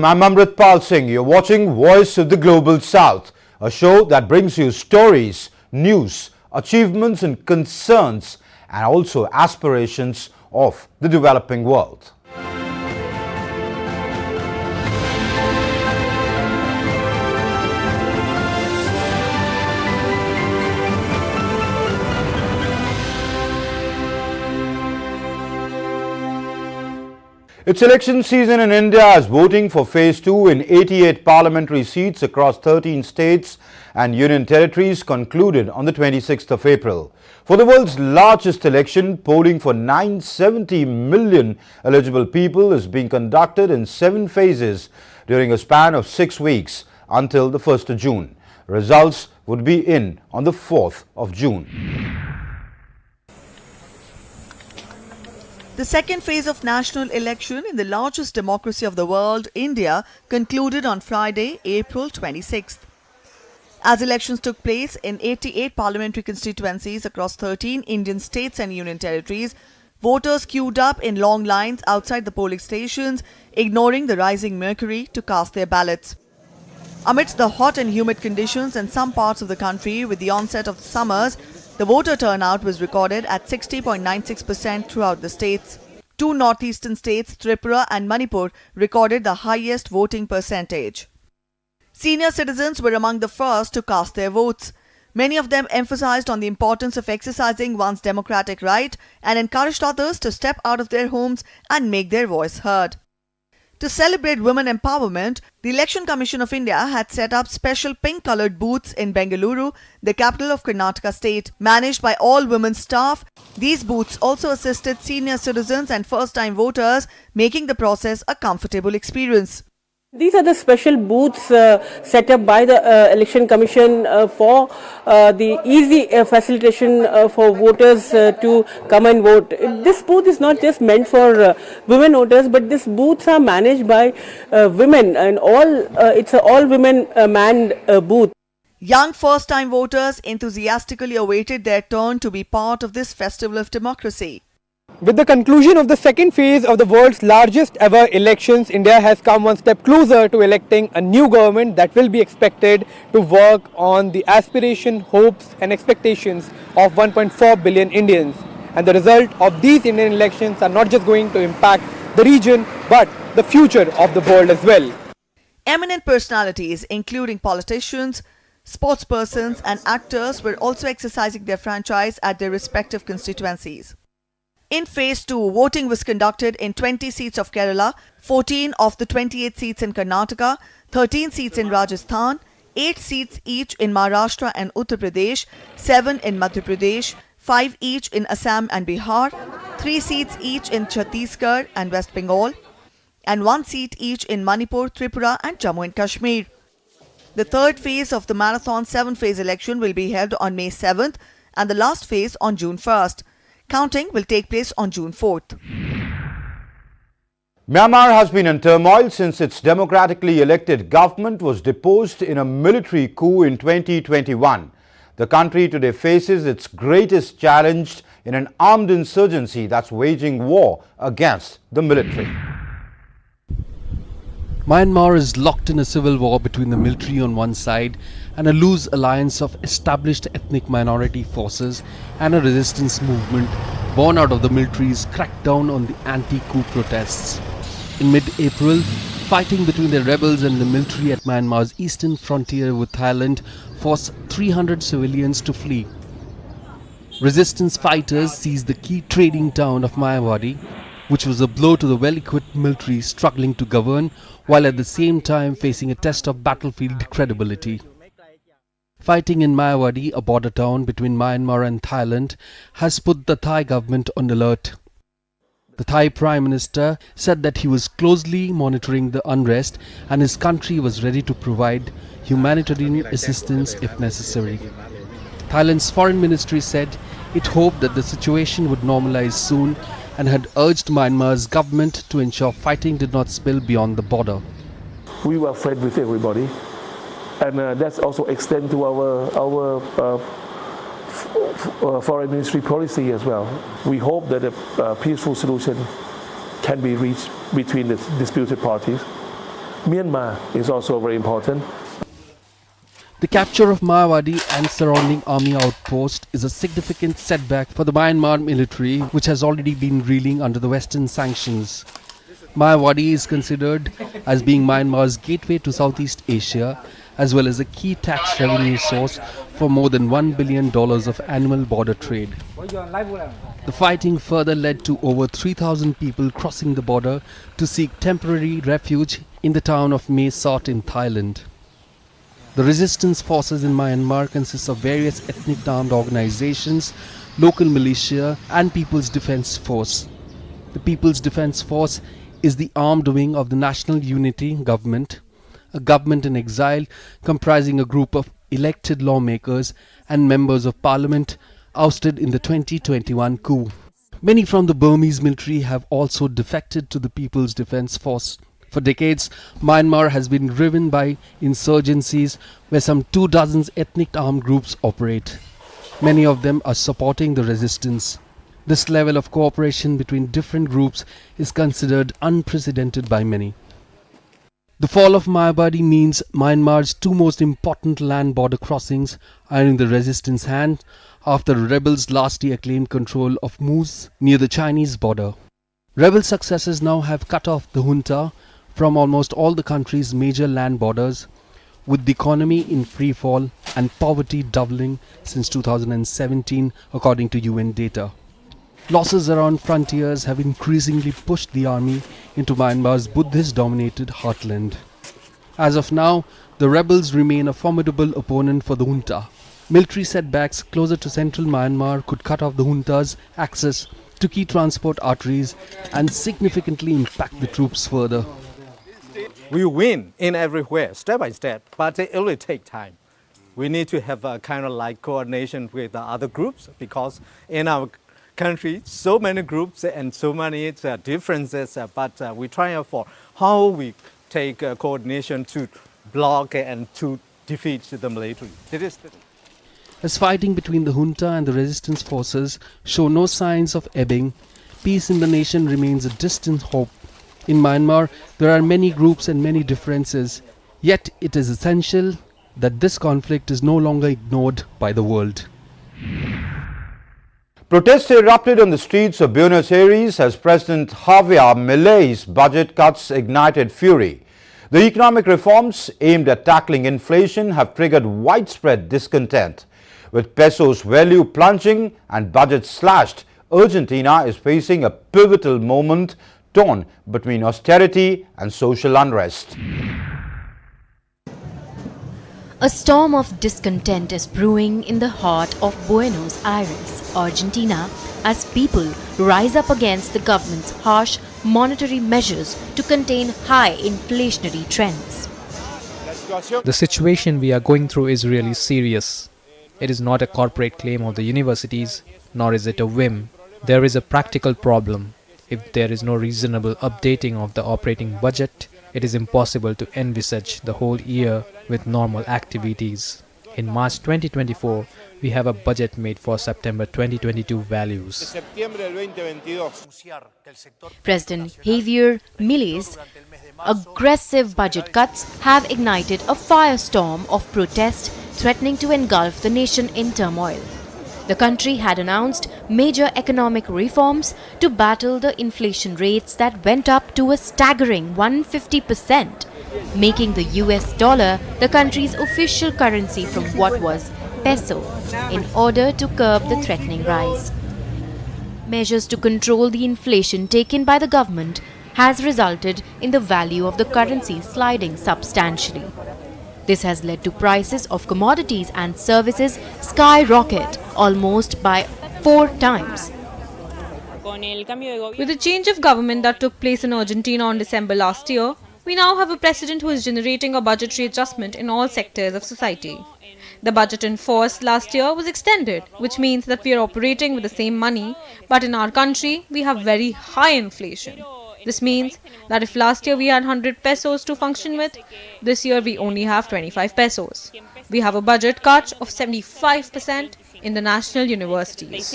I'm Amritpal Singh. You're watching Voice of the Global South, a show that brings you stories, news, achievements and concerns, and also aspirations of the developing world. It's election season in India as voting for Phase 2 in 88 parliamentary seats across 13 states and union territories concluded on the 26th of April. For the world's largest election, polling for 970 million eligible people is being conducted in 7 phases during a span of 6 weeks until the 1st of June. Results would be in on the 4th of June. The second phase of national election in the largest democracy of the world, India, concluded on Friday, April 26th. As elections took place in 88 parliamentary constituencies across 13 Indian states and union territories, voters queued up in long lines outside the polling stations, ignoring the rising mercury to cast their ballots. Amidst the hot and humid conditions in some parts of the country with the onset of the summers, the voter turnout was recorded at 60.96% throughout the states. 2 northeastern states, Tripura and Manipur, recorded the highest voting percentage. Senior citizens were among the first to cast their votes. Many of them emphasized on the importance of exercising one's democratic right and encouraged others to step out of their homes and make their voice heard. To celebrate women empowerment, the Election Commission of India had set up special pink-coloured booths in Bengaluru, the capital of Karnataka state. Managed by all-women staff, these booths also assisted senior citizens and first-time voters, making the process a comfortable experience. These are the special booths set up by the Election Commission for the easy facilitation for voters to come and vote. This booth is not just meant for women voters, but these booths are managed by women, and it's an all-women manned booth. Young first-time voters enthusiastically awaited their turn to be part of this festival of democracy. With the conclusion of the second phase of the world's largest ever elections, India has come one step closer to electing a new government that will be expected to work on the aspiration, hopes and expectations of 1.4 billion Indians. And the result of these Indian elections are not just going to impact the region, but the future of the world as well. Eminent personalities, including politicians, sportspersons and actors, were also exercising their franchise at their respective constituencies. In Phase 2, voting was conducted in 20 seats of Kerala, 14 of the 28 seats in Karnataka, 13 seats in Rajasthan, 8 seats each in Maharashtra and Uttar Pradesh, 7 in Madhya Pradesh, 5 each in Assam and Bihar, 3 seats each in Chhattisgarh and West Bengal, and 1 seat each in Manipur, Tripura and Jammu and Kashmir. The third phase of the marathon 7-phase election will be held on May 7th and the last phase on June 1st. Counting will take place on June 4th. Myanmar has been in turmoil since its democratically elected government was deposed in a military coup in 2021. The country today faces its greatest challenge in an armed insurgency that's waging war against the military. Myanmar is locked in a civil war between the military on one side and a loose alliance of established ethnic minority forces and a resistance movement born out of the military's crackdown on the anti-coup protests. In mid-April, fighting between the rebels and the military at Myanmar's eastern frontier with Thailand forced 300 civilians to flee. Resistance fighters seized the key trading town of Mayawadi, which was a blow to the well-equipped military struggling to govern while at the same time facing a test of battlefield credibility. Fighting in Mayawadi, a border town between Myanmar and Thailand, has put the Thai government on alert. The Thai Prime Minister said that he was closely monitoring the unrest and his country was ready to provide humanitarian assistance if necessary. Thailand's foreign ministry said it hoped that the situation would normalize soon and had urged Myanmar's government to ensure fighting did not spill beyond the border. We were friends with everybody, and that's also extend to our foreign ministry policy as well. We hope that a peaceful solution can be reached between the disputed parties. Myanmar is also very important. The capture of Mayawadi and surrounding army outpost is a significant setback for the Myanmar military, which has already been reeling under the Western sanctions. Mayawadi is considered as being Myanmar's gateway to Southeast Asia, as well as a key tax revenue source for more than $1 billion of annual border trade. The fighting further led to over 3,000 people crossing the border to seek temporary refuge in the town of Mae Sot in Thailand. The resistance forces in Myanmar consist of various ethnic armed organizations, local militia and People's Defence Force. The People's Defence Force is the armed wing of the National Unity Government, a government in exile comprising a group of elected lawmakers and members of parliament ousted in the 2021 coup. Many from the Burmese military have also defected to the People's Defence Force. For decades, Myanmar has been riven by insurgencies where some 24 ethnic armed groups operate. Many of them are supporting the resistance. This level of cooperation between different groups is considered unprecedented by many. The fall of Mayawadi means Myanmar's two most important land border crossings are in the resistance hands after rebels last year claimed control of Moose near the Chinese border. Rebel successes now have cut off the junta from almost all the country's major land borders, with the economy in free fall and poverty doubling since 2017 according to UN data. Losses around frontiers have increasingly pushed the army into Myanmar's Buddhist-dominated heartland. As of now, the rebels remain a formidable opponent for the junta. Military setbacks closer to central Myanmar could cut off the junta's access to key transport arteries and significantly impact the troops further. We win in everywhere, step by step, but it will take time. We need to have a kind of like coordination with the other groups, because in our country, so many groups and so many differences, but we try for how we take coordination to block and to defeat the military. As fighting between the junta and the resistance forces show no signs of ebbing, peace in the nation remains a distant hope. In Myanmar, there are many groups and many differences, yet it is essential that this conflict is no longer ignored by the world. Protests erupted on the streets of Buenos Aires as President Javier Milei's budget cuts ignited fury. The economic reforms aimed at tackling inflation have triggered widespread discontent. With peso's value plunging and budgets slashed, Argentina is facing a pivotal moment torn between austerity and social unrest. A storm of discontent is brewing in the heart of Buenos Aires, Argentina, as people rise up against the government's harsh monetary measures to contain high inflationary trends. The situation we are going through is really serious. It is not a corporate claim of the universities, nor is it a whim. There is a practical problem. If there is no reasonable updating of the operating budget, it is impossible to envisage the whole year with normal activities. In March 2024, we have a budget made for September 2022 values. President Javier Milei's aggressive budget cuts have ignited a firestorm of protest threatening to engulf the nation in turmoil. The country had announced major economic reforms to battle the inflation rates that went up to a staggering 150%, making the US dollar the country's official currency from what was peso, in order to curb the threatening rise. Measures to control the inflation taken by the government has resulted in the value of the currency sliding substantially. This has led to prices of commodities and services skyrocket almost by 4 times. With the change of government that took place in Argentina on December last year, we now have a president who is generating a budgetary adjustment in all sectors of society. The budget in force last year was extended, which means that we are operating with the same money, but in our country we have very high inflation. This means that if last year we had 100 pesos to function with, this year we only have 25 pesos. We have a budget cut of 75% in the national universities.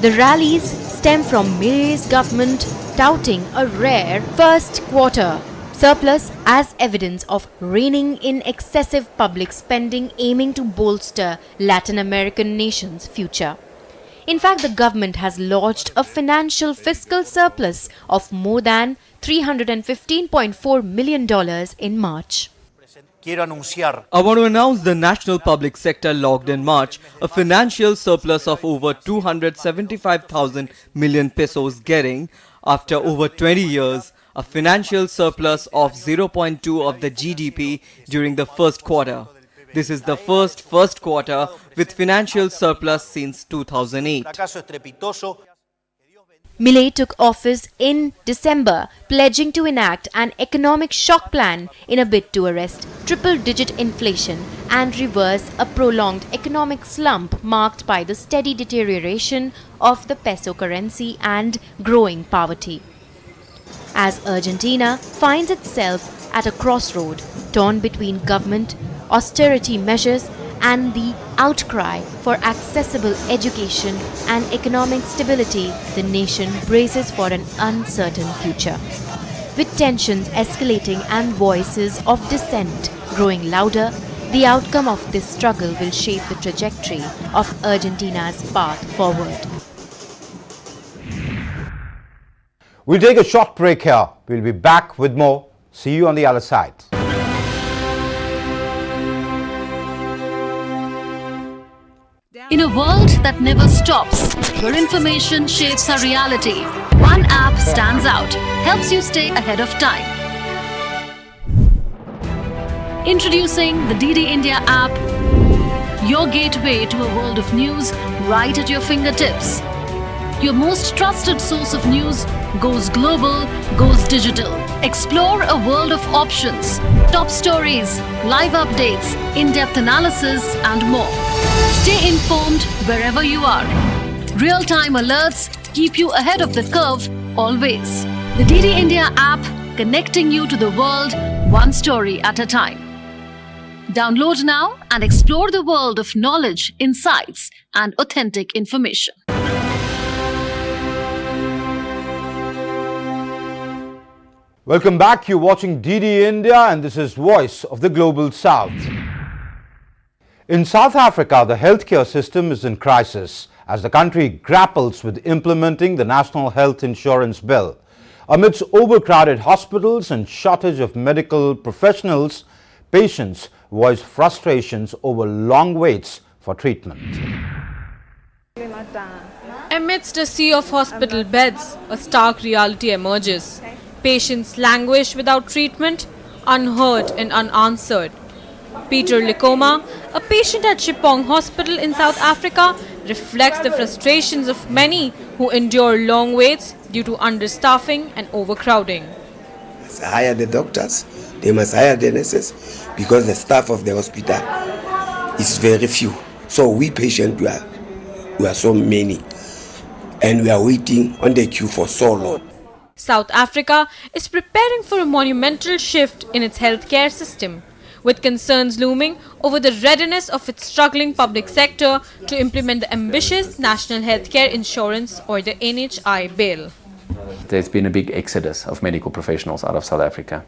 The rallies stem from Milei's government touting a rare first quarter surplus as evidence of reining in excessive public spending aiming to bolster Latin American nations' future. In fact, the government has lodged a financial fiscal surplus of more than $315.4 million in March. I want to announce the national public sector logged in March a financial surplus of over 275,000 million pesos, getting, after over 20 years, a financial surplus of 0.2 of the GDP during the first quarter. This is the first quarter with financial surplus since 2008. Milei took office in December, pledging to enact an economic shock plan in a bid to arrest triple-digit inflation and reverse a prolonged economic slump marked by the steady deterioration of the peso currency and growing poverty. As Argentina finds itself at a crossroad, torn between government austerity measures and the outcry for accessible education and economic stability, the nation braces for an uncertain future. With tensions escalating and voices of dissent growing louder, the outcome of this struggle will shape the trajectory of Argentina's path forward. We'll take a short break here. We'll be back with more. See you on the other side. In a world that never stops, where information shapes our reality, one app stands out, helps you stay ahead of time. Introducing the DD India app, your gateway to a world of news right at your fingertips. Your most trusted source of news goes global, goes digital. Explore a world of options, top stories, live updates, in-depth analysis and more. Stay informed wherever you are. Real-time alerts keep you ahead of the curve always. The DD India app, connecting you to the world one story at a time. Download now and explore the world of knowledge, insights and authentic information. Welcome back. You're watching DD India and this is Voice of the Global South. In South Africa, the healthcare system is in crisis as the country grapples with implementing the National Health Insurance Bill. Amidst overcrowded hospitals and shortage of medical professionals, patients voice frustrations over long waits for treatment. Amidst a sea of hospital beds, a stark reality emerges. Patients languish without treatment, unheard and unanswered. Peter Likoma, a patient at Shipong Hospital in South Africa, reflects the frustrations of many who endure long waits due to understaffing and overcrowding. They must hire the doctors, they must hire the nurses, because the staff of the hospital is very few. So we patients, we are so many, and we are waiting on the queue for so long. South Africa is preparing for a monumental shift in its healthcare system, with concerns looming over the readiness of its struggling public sector to implement the ambitious National Healthcare Insurance or the NHI bill. There's been a big exodus of medical professionals out of South Africa.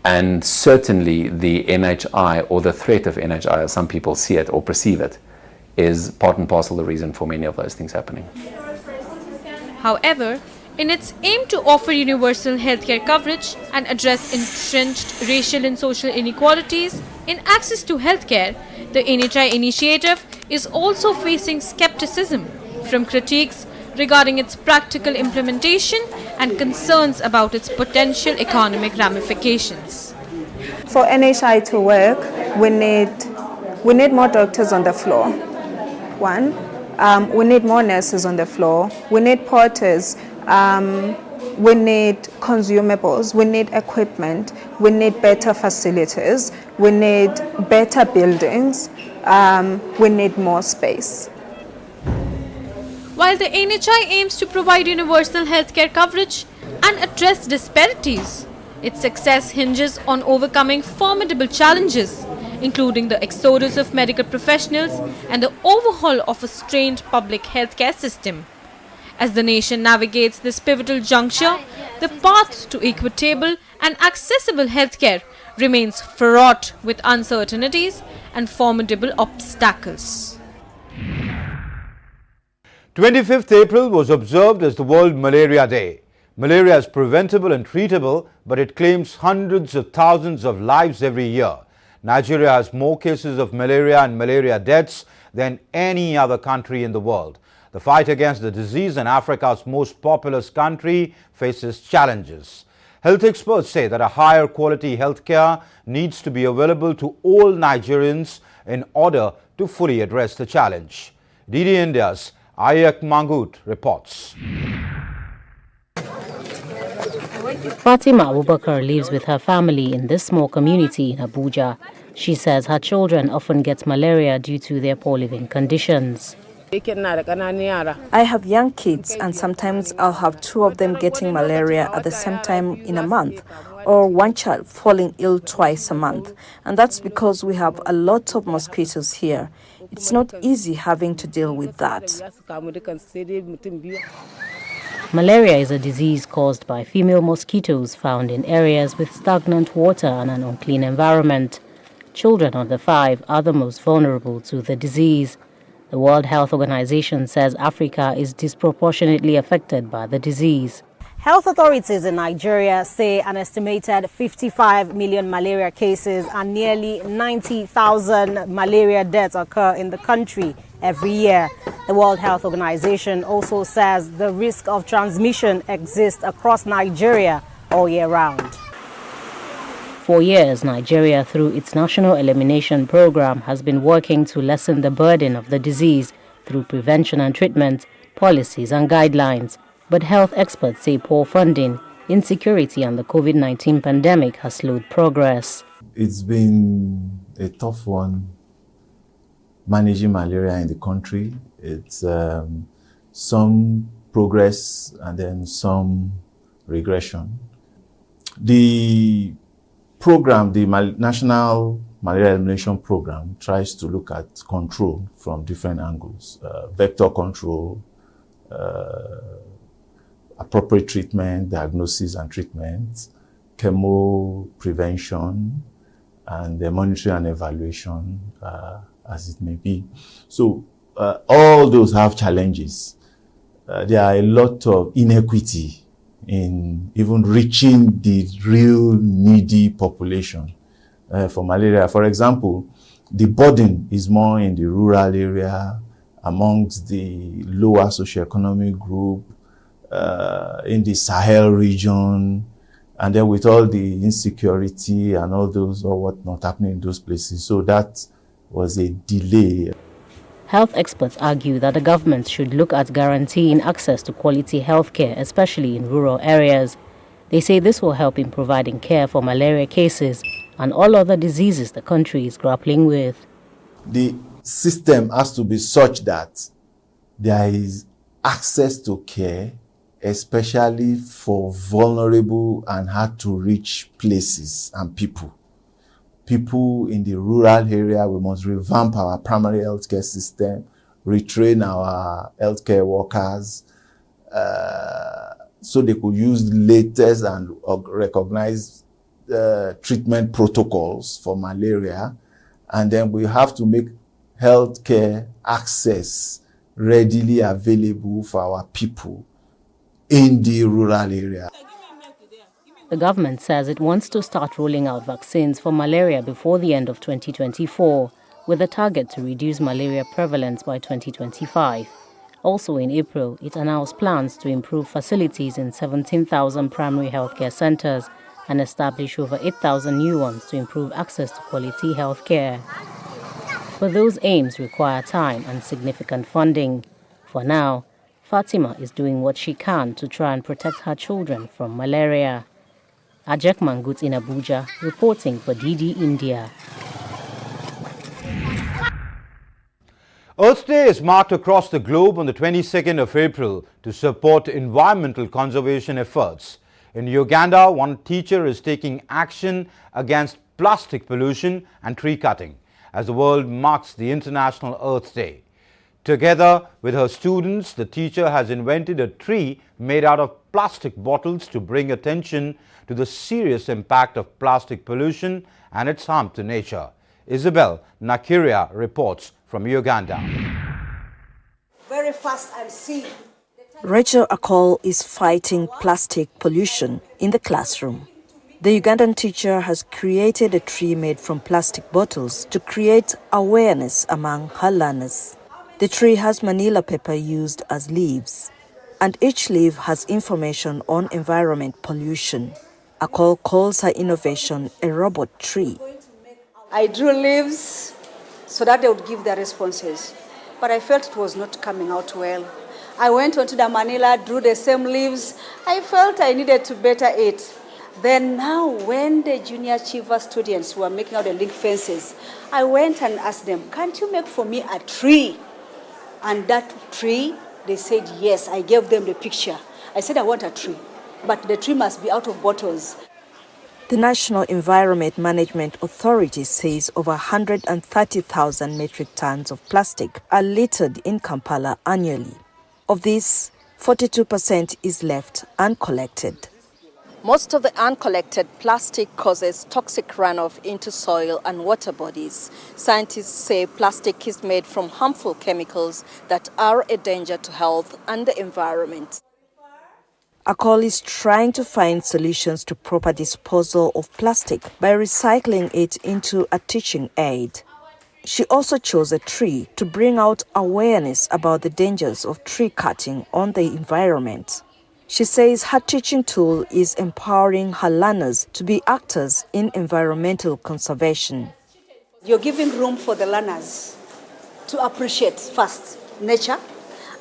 And certainly the NHI, or the threat of NHI, as some people see it or perceive it, is part and parcel the reason for many of those things happening. However, in its aim to offer universal healthcare coverage and address entrenched racial and social inequalities in access to healthcare, the NHI initiative is also facing skepticism from critics regarding its practical implementation and concerns about its potential economic ramifications. For NHI to work, we need more doctors on the floor. One, we need more nurses on the floor. We need porters. We need consumables, we need equipment, we need better facilities, we need better buildings, we need more space. While the NHI aims to provide universal healthcare coverage and address disparities, its success hinges on overcoming formidable challenges, including the exodus of medical professionals and the overhaul of a strained public healthcare system. As the nation navigates this pivotal juncture, the path to equitable and accessible healthcare remains fraught with uncertainties and formidable obstacles. 25th April was observed as the World Malaria Day. Malaria is preventable and treatable, but it claims hundreds of thousands of lives every year. Nigeria has more cases of malaria and malaria deaths than any other country in the world. The fight against the disease in Africa's most populous country faces challenges. Health experts say that a higher quality healthcare needs to be available to all Nigerians in order to fully address the challenge. DD India's Ayak Mangut reports. Fatima Abubakar lives with her family in this small community in Abuja. She says her children often get malaria due to their poor living conditions. I have young kids, and sometimes I'll have two of them getting malaria at the same time in a month, or one child falling ill twice a month. And that's because we have a lot of mosquitoes here. It's not easy having to deal with that. Malaria is a disease caused by female mosquitoes found in areas with stagnant water and an unclean environment. Children under 5 are the most vulnerable to the disease. The World Health Organization says Africa is disproportionately affected by the disease. Health authorities in Nigeria say an estimated 55 million malaria cases and nearly 90,000 malaria deaths occur in the country every year. The World Health Organization also says the risk of transmission exists across Nigeria all year round. For years, Nigeria, through its National Elimination Program, has been working to lessen the burden of the disease through prevention and treatment, policies and guidelines. But health experts say poor funding, insecurity and the COVID-19 pandemic has slowed progress. It's been a tough one managing malaria in the country. It's some progress and then some regression. The program, the National Malaria Elimination Program, tries to look at control from different angles. Vector control, appropriate treatment, diagnosis and treatment, chemo prevention, and the monitoring and evaluation, as it may be. So all those have challenges. There are a lot of inequity in even reaching the real needy population for malaria. For example, the burden is more in the rural area, amongst the lower socioeconomic group, in the Sahel region, and then with all the insecurity and all those or whatnot happening in those places. So that was a delay. Health experts argue that the government should look at guaranteeing access to quality health care, especially in rural areas. They say this will help in providing care for malaria cases and all other diseases the country is grappling with. The system has to be such that there is access to care, especially for vulnerable and hard to reach places and people. People in the rural area, we must revamp our primary healthcare system, retrain our healthcare workers, so they could use the latest and recognized treatment protocols for malaria. And then we have to make healthcare access readily available for our people in the rural area. The government says it wants to start rolling out vaccines for malaria before the end of 2024, with a target to reduce malaria prevalence by 2025. Also in April, it announced plans to improve facilities in 17,000 primary healthcare centers and establish over 8,000 new ones to improve access to quality healthcare. But those aims require time and significant funding. For now, Fatima is doing what she can to try and protect her children from malaria. Ajak Mangut in Abuja, reporting for DD India. Earth Day is marked across the globe on the 22nd of April to support environmental conservation efforts. In Uganda, one teacher is taking action against plastic pollution and tree cutting as the world marks the International Earth Day. Together with her students, the teacher has invented a tree made out of plastic bottles to bring attention to the serious impact of plastic pollution and its harm to nature. Isabel Nakiria reports from Uganda. Very fast and see. Rachel Akol is fighting plastic pollution in the classroom. The Ugandan teacher has created a tree made from plastic bottles to create awareness among her learners. The tree has manila paper used as leaves, and each leaf has information on environment pollution. Akol calls her innovation a robot tree. I drew leaves so that they would give their responses, but I felt it was not coming out well. I went onto the manila, drew the same leaves. I felt I needed to better it. Then now, when the junior achiever students were making out the link fences, I went and asked them, can't you make for me a tree? And that tree, they said yes. I gave them the picture. I said I want a tree, but the tree must be out of bottles. The National Environment Management Authority says over 130,000 metric tons of plastic are littered in Kampala annually. Of this, 42% is left uncollected. Most of the uncollected plastic causes toxic runoff into soil and water bodies. Scientists say plastic is made from harmful chemicals that are a danger to health and the environment. Akol is trying to find solutions to proper disposal of plastic by recycling it into a teaching aid. She also chose a tree to bring out awareness about the dangers of tree cutting on the environment. She says her teaching tool is empowering her learners to be actors in environmental conservation. You're giving room for the learners to appreciate first nature,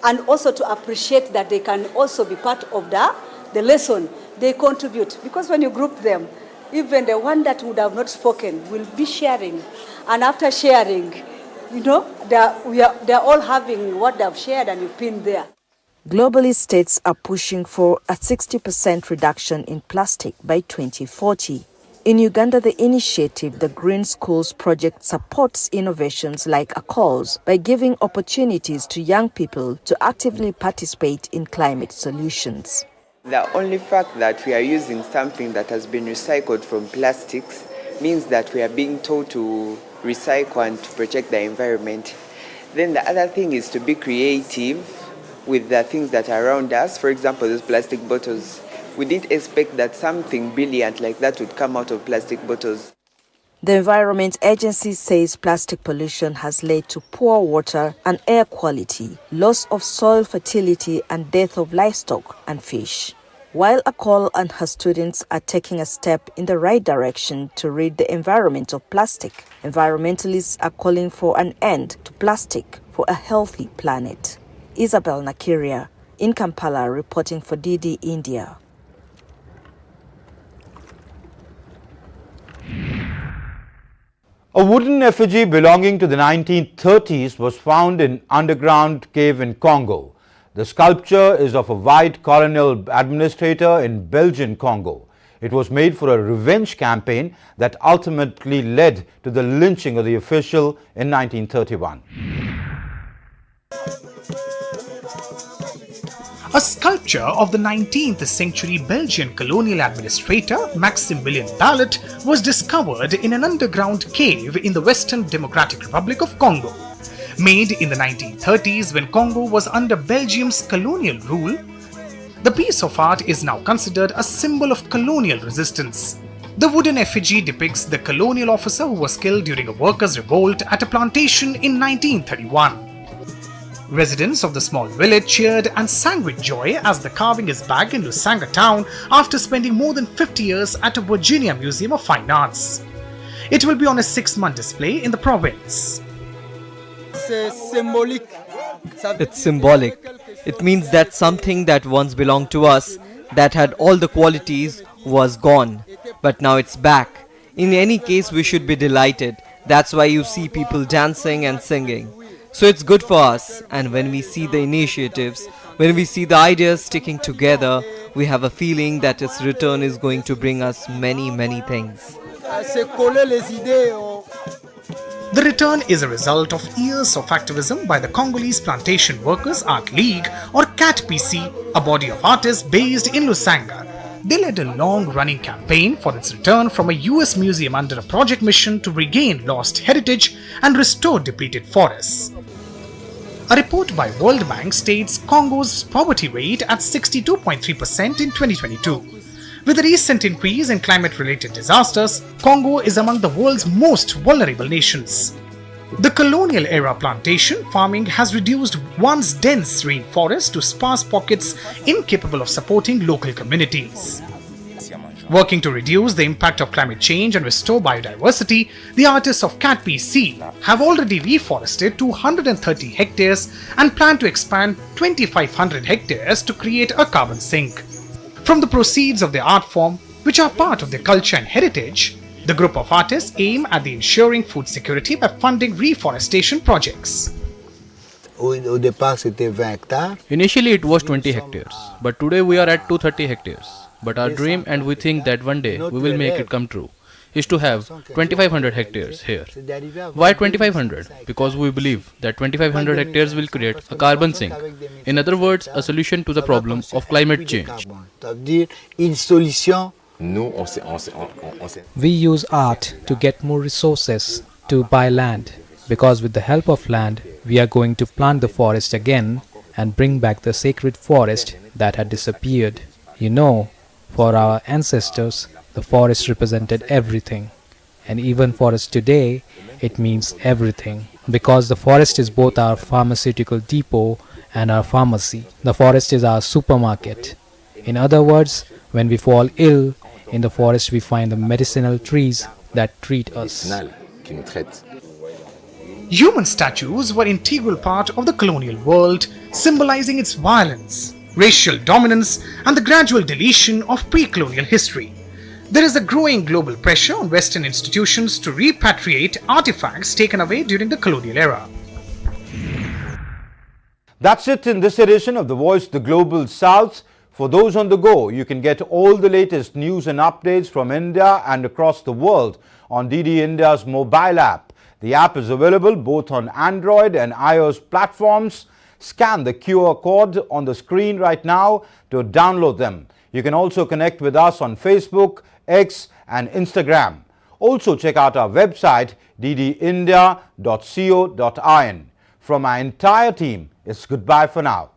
and also to appreciate that they can also be part of the lesson. They contribute, because when you group them, even the one that would have not spoken will be sharing. And after sharing, they're all having what they've shared and you pin there. Globally, states are pushing for a 60% reduction in plastic by 2040. In Uganda, the initiative, the Green Schools Project, supports innovations like Akol's by giving opportunities to young people to actively participate in climate solutions. The only fact that we are using something that has been recycled from plastics means that we are being told to recycle and to protect the environment. Then the other thing is to be creative with the things that are around us. For example, those plastic bottles. We didn't expect that something brilliant like that would come out of plastic bottles. The Environment Agency says plastic pollution has led to poor water and air quality, loss of soil fertility, and death of livestock and fish. While Akol and her students are taking a step in the right direction to rid the environment of plastic, environmentalists are calling for an end to plastic for a healthy planet. Isabel Nakiria in Kampala, reporting for DD India. A wooden effigy belonging to the 1930s was found in underground cave in Congo. The sculpture is of a white colonial administrator in Belgian Congo. It was made for a revenge campaign that ultimately led to the lynching of the official in 1931. A sculpture of the 19th century Belgian colonial administrator Maximilien Ballet was discovered in an underground cave in the Western Democratic Republic of Congo. Made in the 1930s when Congo was under Belgium's colonial rule, the piece of art is now considered a symbol of colonial resistance. The wooden effigy depicts the colonial officer who was killed during a workers' revolt at a plantation in 1931. Residents of the small village cheered and sang with joy as the carving is back in Lusanga town after spending more than 50 years at a Virginia Museum of Fine Arts. It will be on a 6-month display in the province. It's symbolic. It means that something that once belonged to us, that had all the qualities, was gone. But now it's back. In any case, we should be delighted. That's why you see people dancing and singing. So it's good for us, and when we see the initiatives, when we see the ideas sticking together, we have a feeling that its return is going to bring us many, many things. The return is a result of years of activism by the Congolese Plantation Workers Art League, or CAT-PC, a body of artists based in Lusanga. They led a long-running campaign for its return from a US museum under a project mission to regain lost heritage and restore depleted forests. A report by World Bank states Congo's poverty rate at 62.3% in 2022. With the recent increase in climate-related disasters, Congo is among the world's most vulnerable nations. The colonial-era plantation farming has reduced once dense rainforests to sparse pockets incapable of supporting local communities. Working to reduce the impact of climate change and restore biodiversity, the artists of CAT-PC have already reforested 230 hectares and plan to expand 2,500 hectares to create a carbon sink. From the proceeds of their art form, which are part of their culture and heritage, the group of artists aim at the ensuring food security by funding reforestation projects. Initially it was 20 hectares, but today we are at 230 hectares. But our dream, and we think that one day we will make it come true, is to have 2500 hectares here. Why 2500? Because we believe that 2500 hectares will create a carbon sink. In other words, a solution to the problem of climate change. We use art to get more resources to buy land, because with the help of land, we are going to plant the forest again and bring back the sacred forest that had disappeared. You know, for our ancestors, the forest represented everything. And even for us today, it means everything. Because the forest is both our pharmaceutical depot and our pharmacy. The forest is our supermarket. In other words, when we fall ill, in the forest we find the medicinal trees that treat us. Human statues were an integral part of the colonial world, symbolizing its violence, racial dominance, and the gradual deletion of pre-colonial history. There is a growing global pressure on Western institutions to repatriate artifacts taken away during the colonial era. That's it in this edition of The Voice of the Global South. For those on the go, you can get all the latest news and updates from India and across the world on DD India's mobile app. The app is available both on Android and iOS platforms. Scan the QR code on the screen right now to download them. You can also connect with us on Facebook, X and Instagram. Also check out our website ddindia.co.in. From our entire team, it's goodbye for now.